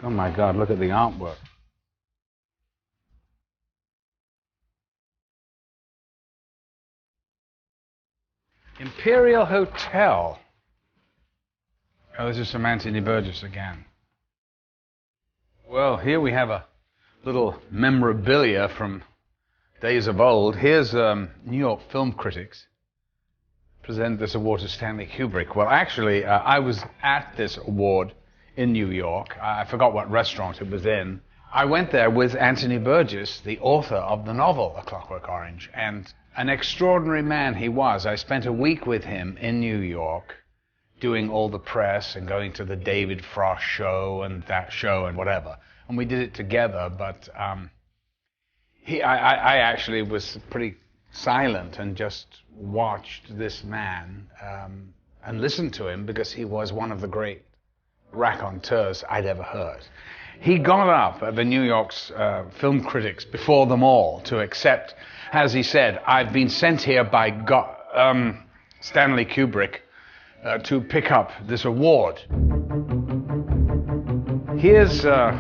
Oh my God, look at the artwork. Imperial Hotel. Oh, this is from Anthony Burgess again. Well, here we have a little memorabilia from days of old. Here's New York film critics present this award to Stanley Kubrick. Well, actually, I was at this award in New York. I forgot what restaurant it was in. I went there with Anthony Burgess, the author of the novel A Clockwork Orange, and an extraordinary man he was. I spent a week with him in New York doing all the press and going to the David Frost show and that show and whatever. And we did it together, but I actually was pretty silent and just watched this man and listened to him because he was one of the great raconteurs I'd ever heard. He got up at the New York's film critics before them all to accept, as he said, I've been sent here by Stanley Kubrick to pick up this award. Here's a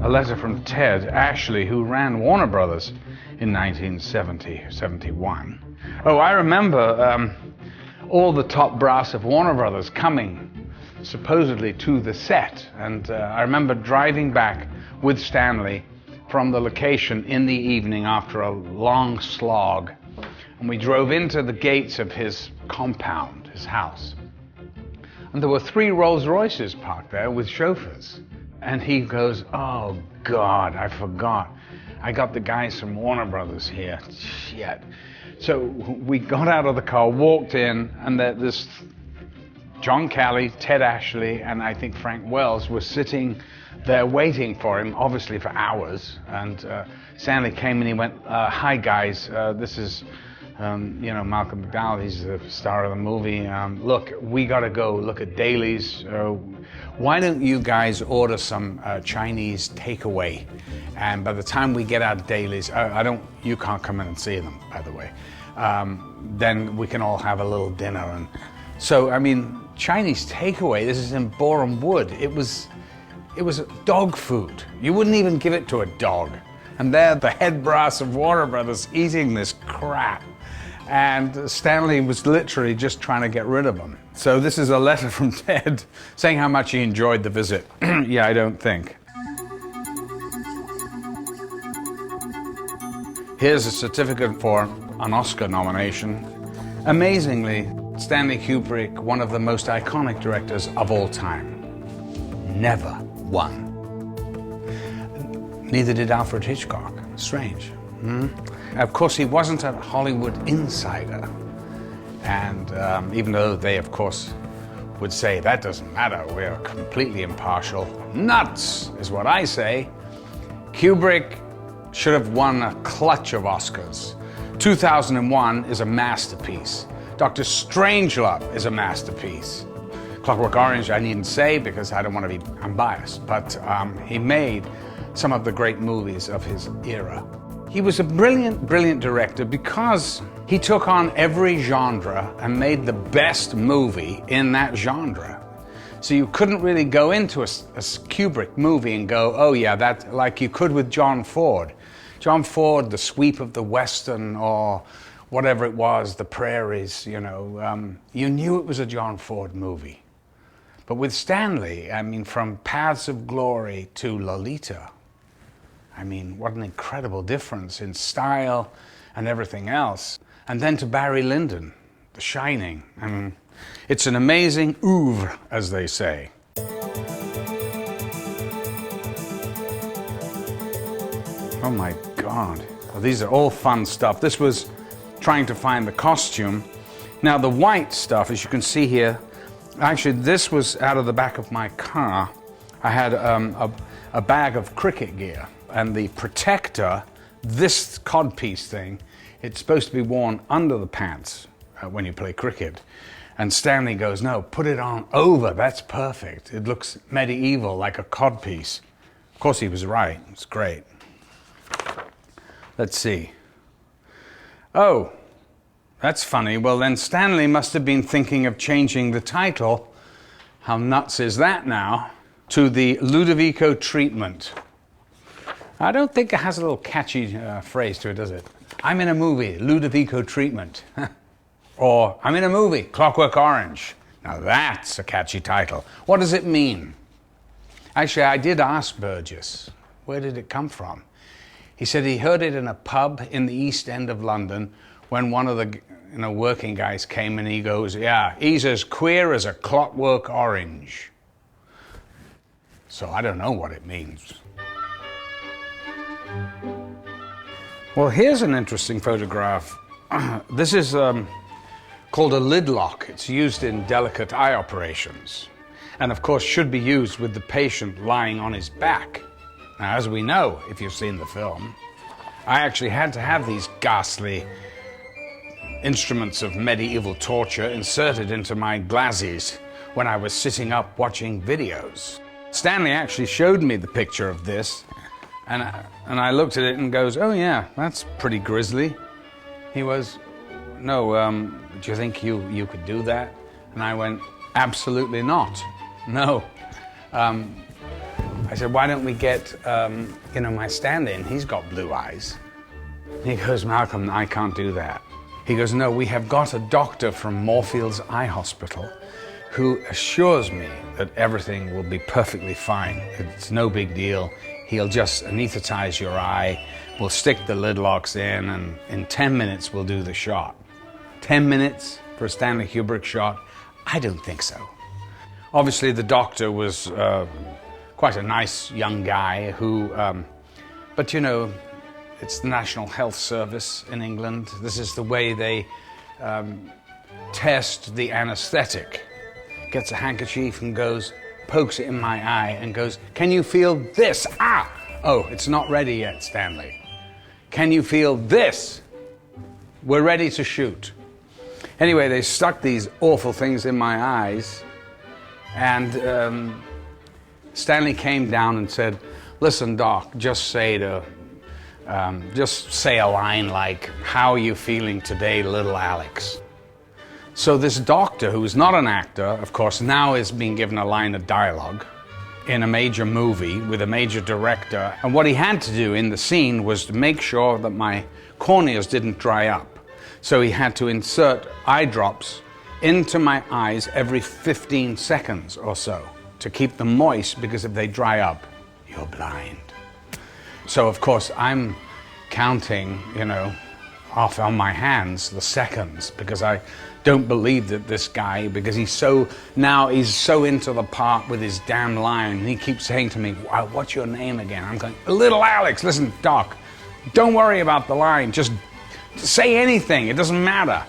letter from Ted Ashley, who ran Warner Brothers in 1971. Oh, I remember all the top brass of Warner Brothers coming supposedly to the set, and I remember driving back with Stanley from the location in the evening after a long slog, and we drove into the gates of his compound, his house, and there were 3 Rolls Royces parked there with chauffeurs, and he goes, oh God, I forgot, I got the guys from Warner Brothers here, shit. So we got out of the car, walked in, and this John Calley, Ted Ashley, and I think Frank Wells were sitting there waiting for him, obviously for hours. And Stanley came and he went, hi guys, this is, Malcolm McDowell, he's the star of the movie. Look, we gotta go look at dailies. Why don't you guys order some Chinese takeaway? And by the time we get out dailies, you can't come in and see them, by the way. Then we can all have a little dinner. And so, I mean, Chinese takeaway, this is in Bourne Wood. It was dog food. You wouldn't even give it to a dog. And they're the head brass of Warner Brothers eating this crap. And Stanley was literally just trying to get rid of them. So this is a letter from Ted saying how much he enjoyed the visit. Yeah, I don't think. Here's a certificate for an Oscar nomination. Amazingly, Stanley Kubrick, one of the most iconic directors of all time, never won. Neither did Alfred Hitchcock. Strange. Of course, he wasn't a Hollywood insider. And even though they, of course, would say, that doesn't matter, we're completely impartial. Nuts, is what I say. Kubrick should have won a clutch of Oscars. 2001 is a masterpiece. Dr. Strangelove is a masterpiece. Clockwork Orange, I needn't say because I don't want to be unbiased, but he made some of the great movies of his era. He was a brilliant, brilliant director because he took on every genre and made the best movie in that genre. So you couldn't really go into a Kubrick movie and go, oh yeah, that, like you could with John Ford. John Ford, The Sweep of the Western, or whatever it was, The Prairies, you knew it was a John Ford movie. But with Stanley, I mean, from Paths of Glory to Lolita, I mean, what an incredible difference in style and everything else. And then to Barry Lyndon, The Shining. I mean, it's an amazing oeuvre, as they say. Oh my God. Well, these are all fun stuff. This was trying to find the costume. Now the white stuff, as you can see here, actually this was out of the back of my car. I had a bag of cricket gear, and the protector, this codpiece thing, it's supposed to be worn under the pants when you play cricket. And Stanley goes, no, put it on over, that's perfect. It looks medieval, like a codpiece. Of course he was right, it's great. Let's see. Oh, that's funny. Well, then Stanley must have been thinking of changing the title. How nuts is that now? to the Ludovico treatment. I don't think it has a little catchy phrase to it, does it? I'm in a movie, Ludovico treatment. Or I'm in a movie, Clockwork Orange. Now that's a catchy title. What does it mean? Actually, I did ask Burgess, where did it come from? He said he heard it in a pub in the East End of London when one of the working guys came, and he goes, yeah, he's as queer as a clockwork orange. So I don't know what it means. Well, here's an interesting photograph. This is called a lid lock. It's used in delicate eye operations, and of course should be used with the patient lying on his back. Now, as we know, if you've seen the film, I actually had to have these ghastly instruments of medieval torture inserted into my glasses when I was sitting up watching videos. Stanley actually showed me the picture of this, and I looked at it and goes, oh yeah, that's pretty grisly. He was, no, do you think you could do that? And I went, absolutely not, no. I said, why don't we get, my stand-in? He's got blue eyes. He goes, Malcolm, I can't do that. He goes, no, we have got a doctor from Moorfields Eye Hospital who assures me that everything will be perfectly fine. It's no big deal. He'll just anesthetize your eye. We'll stick the lid locks in, and in 10 minutes we'll do the shot. 10 minutes for a Stanley Kubrick shot? I don't think so. Obviously, the doctor was quite a nice young guy who, but it's the National Health Service in England. This is the way they test the anesthetic. Gets a handkerchief and goes, pokes it in my eye and goes, can you feel this? Ah! Oh, it's not ready yet, Stanley. Can you feel this? We're ready to shoot. Anyway, they stuck these awful things in my eyes, and Stanley came down and said, listen, Doc, just say a line like, how are you feeling today, little Alex? So this doctor, who is not an actor, of course, now is being given a line of dialogue in a major movie with a major director. And what he had to do in the scene was to make sure that my corneas didn't dry up. So he had to insert eye drops into my eyes every 15 seconds or so to keep them moist, because if they dry up, you're blind. So of course I'm counting, off on my hands the seconds, because I don't believe that this guy, because he's so into the part with his damn line. He keeps saying to me, what's your name again? I'm going, little Alex. Listen, Doc, don't worry about the line. Just say anything. It doesn't matter.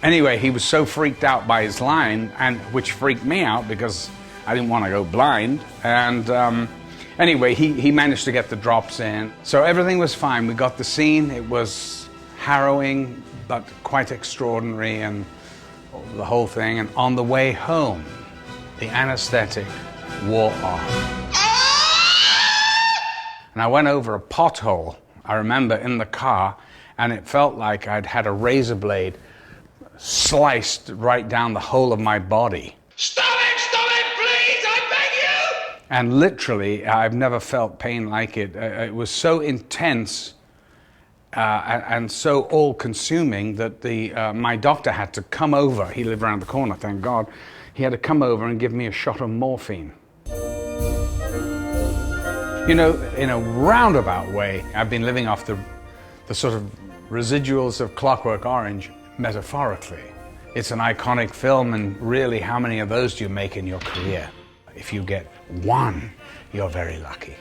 Anyway, he was so freaked out by his line, and which freaked me out because I didn't want to go blind. And anyway, he managed to get the drops in. So everything was fine. We got the scene. It was harrowing, but quite extraordinary, and the whole thing. And on the way home, the anesthetic wore off. And I went over a pothole, I remember, in the car, and it felt like I'd had a razor blade sliced right down the whole of my body. Stop it, please, I beg you! And literally, I've never felt pain like it. It was so intense and so all-consuming that my doctor had to come over. He lived around the corner, thank God. He had to come over and give me a shot of morphine. In a roundabout way, I've been living off the sort of residuals of Clockwork Orange, metaphorically. It's an iconic film, and really, how many of those do you make in your career? If you get one, you're very lucky.